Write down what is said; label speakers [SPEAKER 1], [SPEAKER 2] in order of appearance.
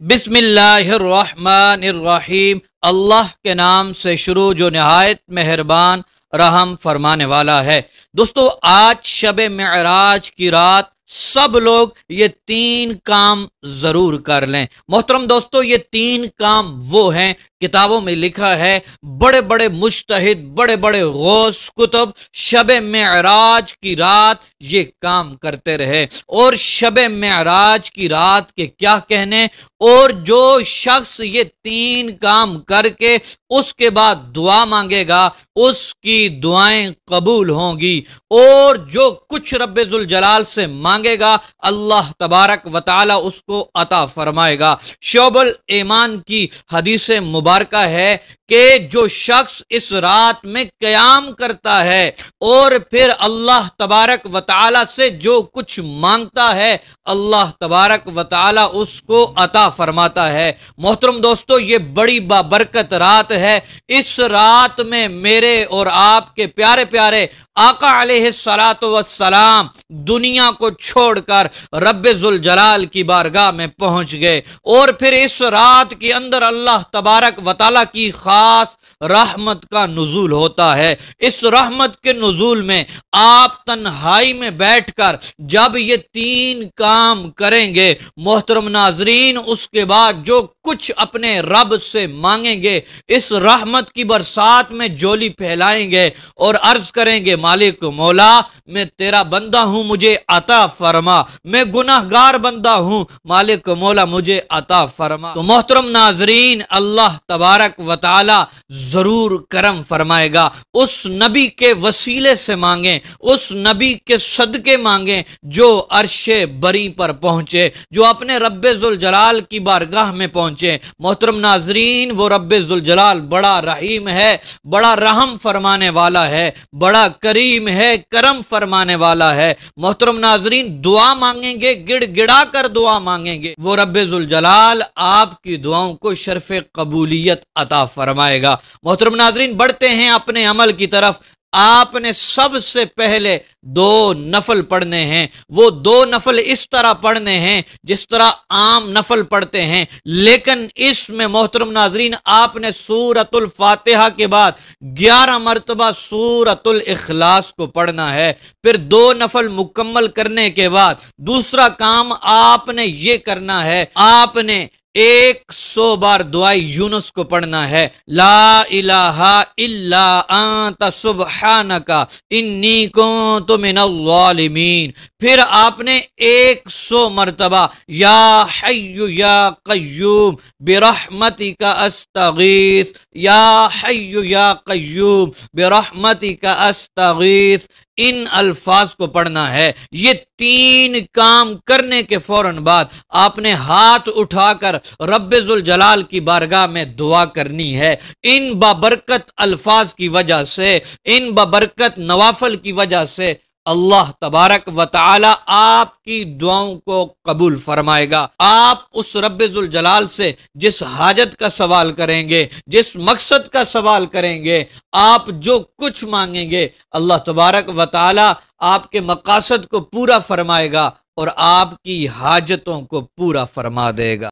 [SPEAKER 1] बिस्मिल्लाहिर्रहमानिर्रहीम। अल्लाह के नाम से शुरू जो निहायत मेहरबान रहम फरमाने वाला है। दोस्तों, आज शब मेराज की रात सब लोग ये तीन काम जरूर कर लें। मोहतरम दोस्तों, ये तीन काम वो हैं, किताबों में लिखा है, बड़े बड़े मुज्तहिद, बड़े बड़े गौस कुतुब शब मेराज की रात ये काम करते रहे। और शब मेराज की रात के क्या कहने, और जो शख्स ये तीन काम करके उसके बाद दुआ मांगेगा उसकी दुआएं कबूल होंगी, और जो कुछ रब्बुल जलाल से मांगेगा अल्लाह तबारक व तआला उसको अता फरमाएगा। शोबुल ईमान की हदीस मुबारका है कि जो शख्स इस रात में क़याम करता है और फिर अल्लाह तबारक व तआला से जो कुछ मांगता है अल्लाह तबारक व तआला उसको अता फरमाता है। मोहतरम दोस्तों, ये बड़ी बाबरकत रात है। इस रात में मेरे और आपके प्यारे प्यारे आका अलैहिस्सलातु वस्सलाम दुनिया को छोड़कर रब्बुल जलाल की बारगाह में पहुंच गए, और फिर इस रात के अंदर अल्लाह तबारक व तआला की खास रहमत का नुज़ूल होता है। इस रहमत के नुज़ूल में आप तन्हाई में बैठकर जब ये तीन काम करेंगे मोहतरम नाजरीन, उसके बाद जो कुछ अपने रब से मांगेंगे इस रहमत की बरसात में जोली फैलाएंगे और अर्ज करेंगे, मालिक मौला मैं तेरा बंदा हूं, मुझे अता फरमा। मैं गुनाहगार बंदा हूं, मालिक मौला मुझे अता फरमा। तो मोहतरम नाजरीन, अल्लाह तबारक व तआला जरूर करम फरमाएगा। उस नबी के वसीले से मांगे, उस नबी के सदके मांगे जो अर्शे बरी पर पहुंचे, जो अपने रब्बुल जलाल की बारगाह में पहुंचे। मोहतरम नाजरीन, वो रब्बुल जलाल बड़ा रहीम है, बड़ा रहम फरमाने वाला है, बड़ा करीम है, करम फरमाने वाला है। मोहतरम नाजरीन, दुआ मांगेंगे, गिड़गिड़ा कर दुआ मांगेंगे, वो रब्बुल जलाल आपकी दुआओं को शर्फ कबूलियत अता फरमाएगा। मोहतरम नाजरीन, बढ़ते हैं अपने अमल की तरफ। आपने सबसे पहले दो नफल पढ़ने हैं। वो दो नफल इस तरह पढ़ने हैं जिस तरह आम नफल पढ़ते हैं, लेकिन इसमें मोहतरम नाजरीन आपने सूरतुल फातिहा के बाद 11 मरतबा सूरतुल इखलास को पढ़ना है। फिर दो नफल मुकम्मल करने के बाद दूसरा काम आपने ये करना है, आपने 100 बार दुआई यूनुस को पढ़ना है, ला इलाहा इल्ला अंता सुब्हानका इन्नी कुन्तु मिनल ज़ालिमीन। फिर आपने 100 मरतबा या हय्यु या क़य्यूम बिरहमतिका अस्तगीस, या हय्यु या क़य्यूम बिरहमतिका अस्तगीस, इन अल्फाज को पढ़ना है। ये तीन काम करने के फौरन बाद आपने हाथ उठाकर रब्बुल जलाल की बारगाह में दुआ करनी है। इन बाबरकत अल्फाज की वजह से, इन बाबरकत नवाफल की वजह से अल्लाह तबारक व तआला आपकी दुआओं को कबूल फरमाएगा। आप उस रब्बुल जलाल से जिस हाजत का सवाल करेंगे, जिस मकसद का सवाल करेंगे, आप जो कुछ मांगेंगे अल्लाह तबारक व तआला आपके मकासद को पूरा फरमाएगा और आपकी हाजतों को पूरा फरमा देगा।